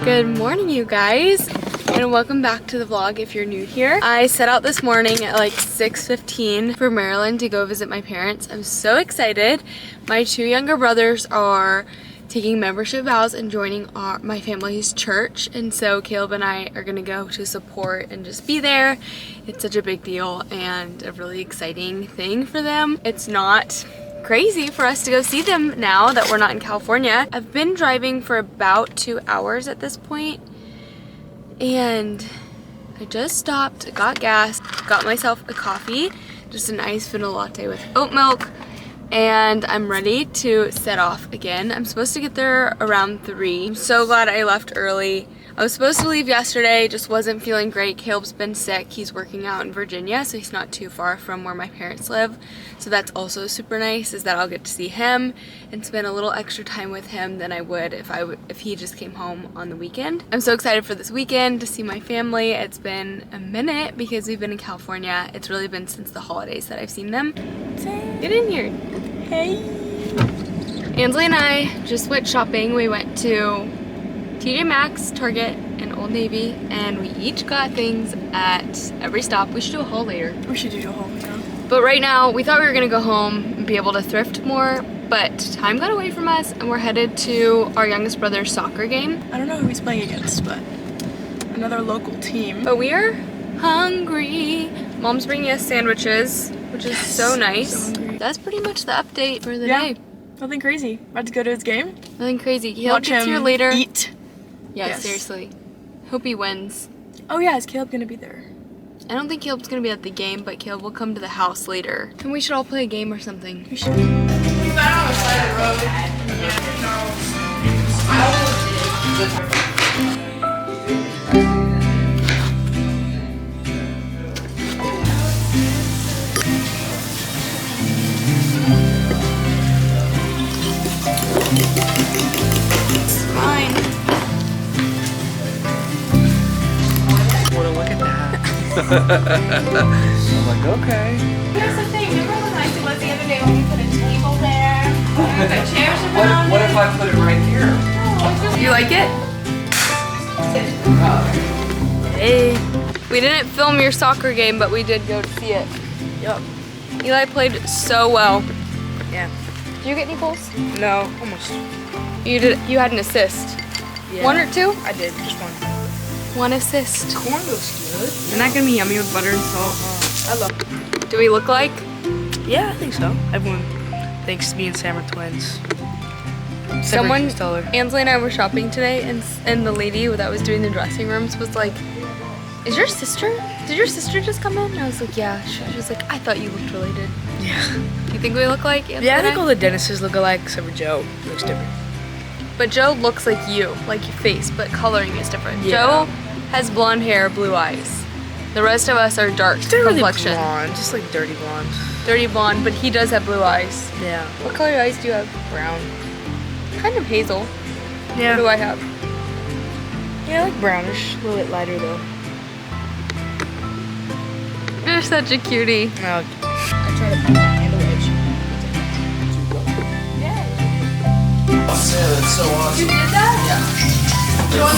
Good morning, you guys, and welcome back to the vlog if you're new here. I set out this morning at like 6:15 for Maryland to go visit my parents. I'm so excited. My two younger brothers are taking membership vows and joining my family's church, and so Caleb and I are gonna go to support and just be there. It's such a big deal and a really exciting thing for them. It's not crazy for us to go see them now that we're not in California. I've been driving for about 2 hours at this point, and I just stopped, got gas, got myself a coffee, just an iced vanilla latte with oat milk, and I'm ready to set off again. I'm supposed to get there around 3. I'm so glad I left early. I was supposed to leave yesterday, just wasn't feeling great. Caleb's been sick. He's working out in Virginia, so he's not too far from where my parents live. So that's also super nice, is that I'll get to see him and spend a little extra time with him than I would if he just came home on the weekend. I'm so excited for this weekend to see my family. It's been a minute because we've been in California. It's really been since the holidays that I've seen them. Get in here. Hey. Ansley and I just went shopping. We went to TJ Maxx, Target, and Old Navy, and we each got things at every stop. We should do a haul later. We should do a haul, yeah. But right now, we thought we were gonna go home and be able to thrift more, but time got away from us, and we're headed to our youngest brother's soccer game. I don't know who he's playing against, but another local team. But we are hungry. Mom's bringing us sandwiches, which is so nice. So hungry. That's pretty much the update for the day. Nothing crazy. About to go to his game. Nothing crazy. Caleb Watch gets him here later. Eat. Yeah, Yes. seriously. Hope he wins. Oh yeah, is Caleb gonna be there? I don't think Caleb's gonna be at the game, but Caleb will come to the house later. And we should all play a game or something. We should. I'm like, okay. Here's the thing, remember how nice it was the other day when we put a table there? We got chairs around What if I put it right here? You like it? Hey. We didn't film your soccer game, but we did go to see it. Yup. Eli played so well. Yeah. Did you get any goals? No, almost. You did. You had an assist. Yeah. 1 or 2? I did, just one. 1 assist. Corn looks good. Isn't that gonna be yummy with butter and salt? I love it. Do we look like? Yeah, I think so. Everyone thinks me and Sam are twins. Someone, Stellar. Ansley and I were shopping today, and the lady that was doing the dressing rooms was like, "Is your sister? Did your sister just come in?" And I was like, "Yeah." She was like, "I thought you looked related." Yeah. You think we look like? Ansley Yeah, I and think all the dentists look alike except for Joe. He looks different. But Joe looks like you, like your face, but coloring is different. Yeah. Joe has blonde hair, blue eyes. The rest of us are dark They're really complexion. blonde, just like dirty blonde. Dirty blonde, but he does have blue eyes. Yeah. What color eyes do you have? Brown. Kind of hazel. Yeah. What do I have? Yeah, like brownish. A little bit lighter though. You're such a cutie. I try to handle edge. Sam, that's so awesome. You did that? Yeah.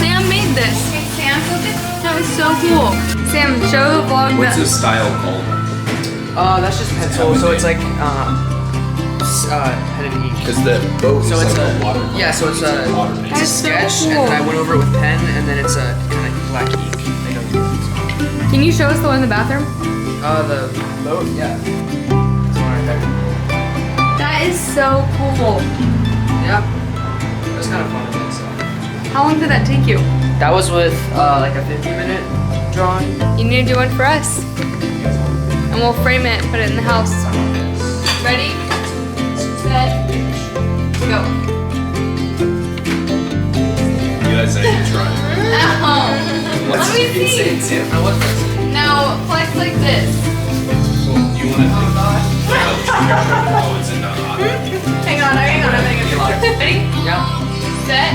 Sam made this. Okay, Sam, go get That was so cool. Sam, show the vlog. What's this style called? That's just pencil. So it's like pen and ink. Because the boat So is it's like a a water. yeah. So it's a water it's a That's so sketch, cool. and then I went over it with pen, and then it's a kind of black ink. That goes with it. Can you show us the one in the bathroom? The boat, yeah. This one right there. That is so cool. Yeah. It was kind of fun to do. So How long did that take you? that was with like a 50-minute drawing. You need to do one for us. And we'll frame it and put it in the house. Ready? Set. Go. You guys say you try. Ow. Let me see. Sam. I was pressing. Now, flex like this. Well, you want to oh, it's in the hot. Hang on, I'm gonna get a picture. Ready? Yeah. Set.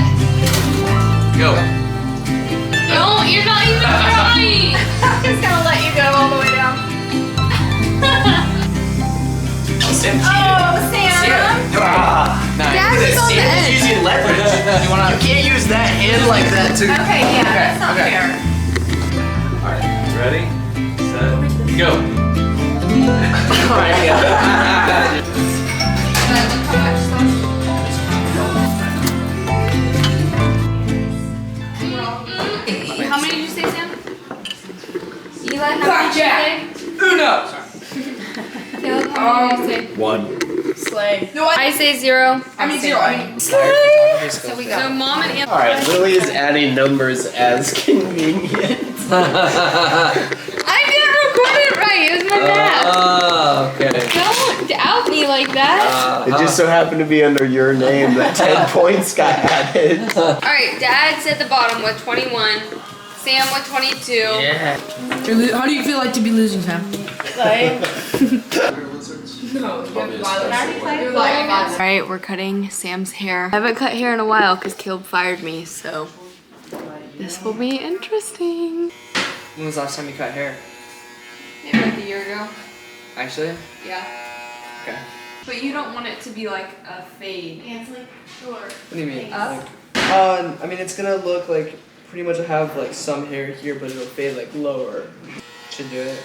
Go. No, you're not even trying. I'm just gonna let you go all the way down. Sam Oh, Sam! Nice. Dad was on the edge. using leverage. You can't use that hand like that too. Okay, yeah, that's not okay. fair. Alright, ready, set, go. Alright, yeah. How many did you say, Sam? Eli, how Blackjack. Uno. Caleb, how many did you say? 1. Slay. No, I say 0. I mean 0. I mean. So we got. So mom and Aunt. Alright, Lily is adding numbers as convenient. I didn't record it right. It was my bad. Okay. Don't out me like that. It just so happened to be under your name that 10 points got added. All right, Dad's at the bottom with 21. Sam with 22. Yeah. How do you feel like to be losing, Sam? All right, we're cutting Sam's hair. I haven't cut hair in a while because Caleb fired me, so this will be interesting. When was the last time you cut hair? Maybe like a year ago. Actually? Yeah. Okay. But you don't want it to be like a fade. Sure. What do you mean? Up? I mean, it's gonna look like pretty much have like some hair here, but it'll fade like lower. Should do it.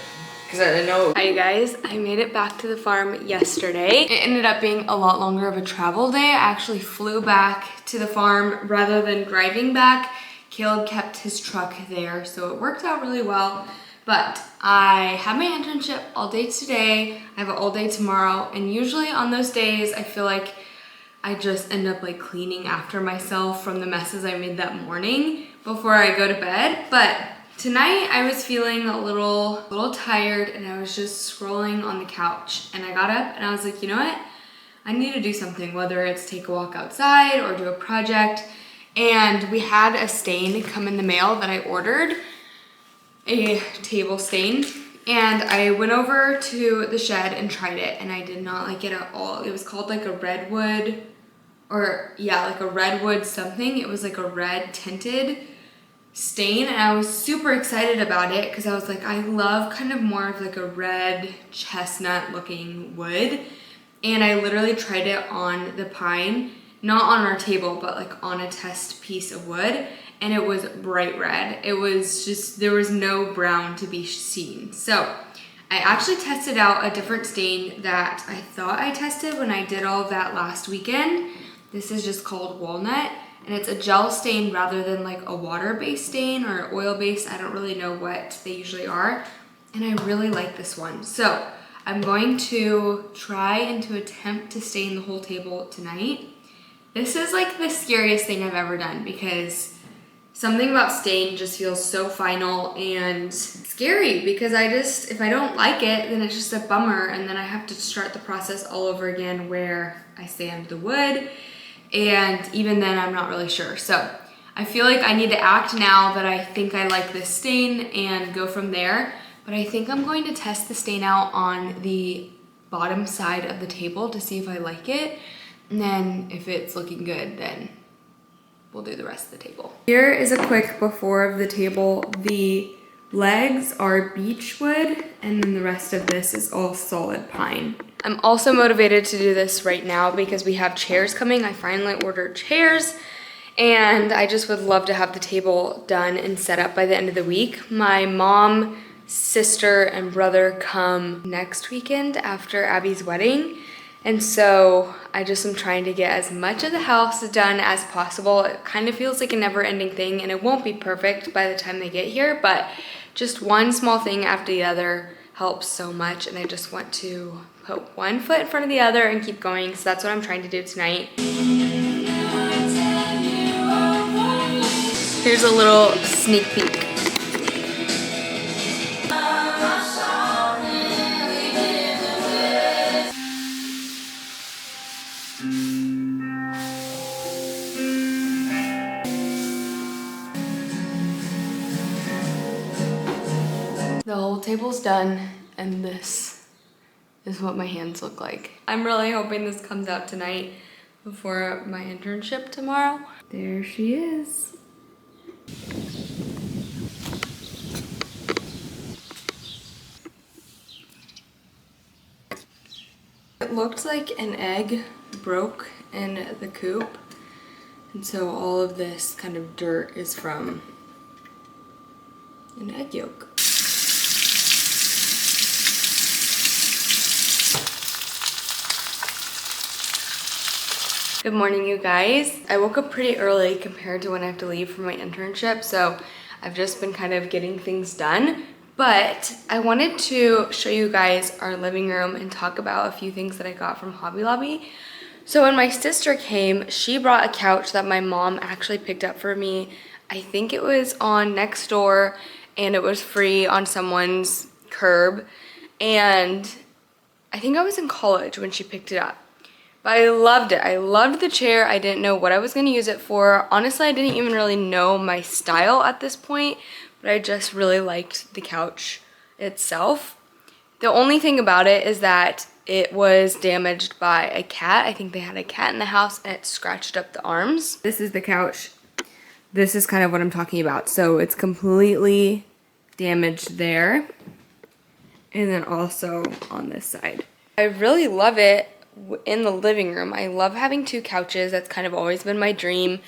Cause I know. Hi guys, I made it back to the farm yesterday. It ended up being a lot longer of a travel day. I actually flew back to the farm rather than driving back. Caleb kept his truck there, so it worked out really well. But I have my internship all day today. I have it all day tomorrow. And usually on those days, I feel like I just end up like cleaning after myself from the messes I made that morning before I go to bed. But tonight I was feeling a little tired and I was just scrolling on the couch and I got up and I was like, you know what? I need to do something, whether it's take a walk outside or do a project. And we had a stain come in the mail that I ordered, a table stain. And I went over to the shed and tried it and I did not like it at all. It was called like a redwood, or yeah, like a redwood something. It was like a red tinted stain and I was super excited about it because I was like, I love kind of more of like a red chestnut looking wood. And I literally tried it on the pine, not on our table, but like on a test piece of wood. And it was bright red. It was just, there was no brown to be seen. So I actually tested out a different stain that I thought I tested when I did all of that last weekend. This is just called walnut. And it's a gel stain rather than like a water-based stain or oil-based. I don't really know what they usually are. And I really like this one. So I'm going to try and to attempt to stain the whole table tonight. This is like the scariest thing I've ever done because something about stain just feels so final and scary because if I don't like it, then it's just a bummer and then I have to start the process all over again where I sand the wood. And even then I'm not really sure. So I feel like I need to act now that I think I like this stain and go from there. But I think I'm going to test the stain out on the bottom side of the table to see if I like it. And then if it's looking good, then we'll do the rest of the table. Here is a quick before of the table. The legs are beech wood and then the rest of this is all solid pine. I'm also motivated to do this right now because we have chairs coming. I finally ordered chairs and I just would love to have the table done and set up by the end of the week. My mom, sister, and brother come next weekend after Abby's wedding. And so I just am trying to get as much of the house done as possible. It kind of feels like a never-ending thing and it won't be perfect by the time they get here, but just one small thing after the other helps so much and I just want to put one foot in front of the other and keep going. So that's what I'm trying to do tonight. Here's a little sneak peek. The whole table's done and this is what my hands look like. I'm really hoping this comes out tonight before my internship tomorrow. There she is. It looked like an egg broke in the coop And so all of this kind of dirt is from an egg yolk. Good morning, you guys. I woke up pretty early compared to when I have to leave for my internship, so I've just been kind of getting things done. But I wanted to show you guys our living room and talk about a few things that I got from Hobby Lobby. So when my sister came, she brought a couch that my mom actually picked up for me. I think it was on Nextdoor, and it was free on someone's curb. And I think I was in college when she picked it up. But I loved it. I loved the chair. I didn't know what I was going to use it for. Honestly, I didn't even really know my style at this point, but I just really liked the couch itself. The only thing about it is that it was damaged by a cat. I think they had a cat in the house and it scratched up the arms. This is the couch. This is kind of what I'm talking about. So it's completely damaged there. And then also on this side. I really love it in the living room. I love having two couches. That's kind of always been my dream.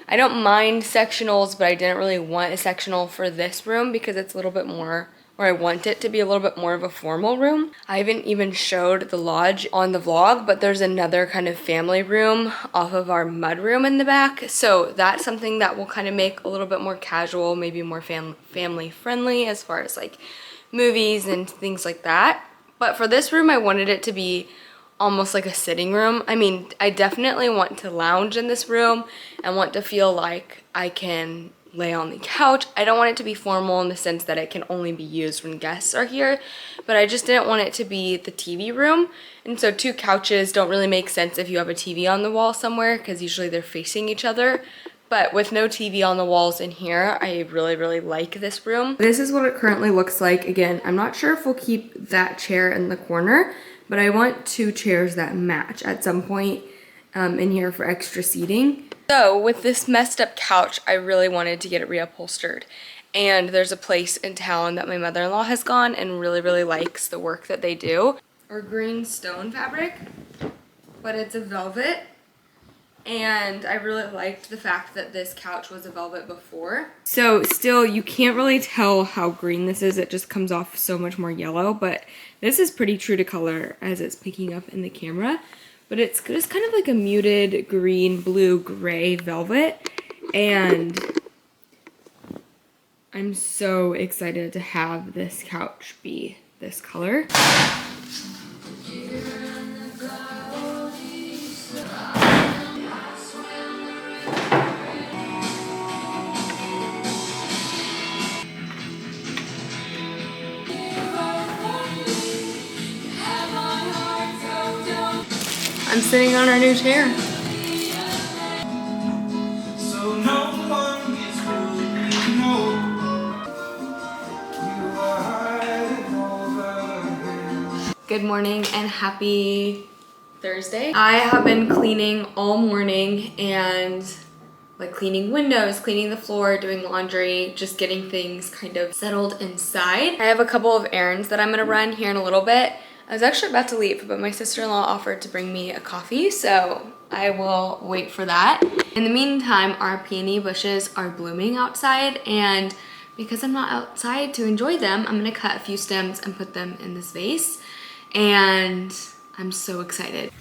I don't mind sectionals, but I didn't really want a sectional for this room because it's a little bit more, or I want it to be a little bit more of a formal room. I haven't even showed the lodge on the vlog, but there's another kind of family room off of our mud room in the back. So that's something that will kind of make a little bit more casual, maybe more family friendly as far as like movies and things like that. But for this room, I wanted it to be almost like a sitting room. I mean, I definitely want to lounge in this room and want to feel like I can lay on the couch. I don't want it to be formal in the sense that it can only be used when guests are here, but I just didn't want it to be the TV room. And so two couches don't really make sense if you have a TV on the wall somewhere because usually they're facing each other. But with no TV on the walls in here, I really, really like this room. This is what it currently looks like. Again, I'm not sure if we'll keep that chair in the corner, but I want two chairs that match at some point in here for extra seating. So with this messed up couch, I really wanted to get it reupholstered. And there's a place in town that my mother-in-law has gone and really, really likes the work that they do. Or green stone fabric, but it's a velvet. And I really liked the fact that this couch was a velvet before. So still, you can't really tell how green this is. It just comes off so much more yellow, but this is pretty true to color as it's picking up in the camera. But it's just kind of like a muted green, blue, gray velvet. And I'm so excited to have this couch be this color. I'm sitting on our new chair. So no one is really know you are hiding over. Good morning and happy Thursday. I have been cleaning all morning and like cleaning windows, cleaning the floor, doing laundry, just getting things kind of settled inside. I have a couple of errands that I'm gonna run here in a little bit. I was actually about to leave, but my sister-in-law offered to bring me a coffee, so I will wait for that. In the meantime, our peony bushes are blooming outside, and because I'm not outside to enjoy them, I'm gonna cut a few stems and put them in this vase, and I'm so excited.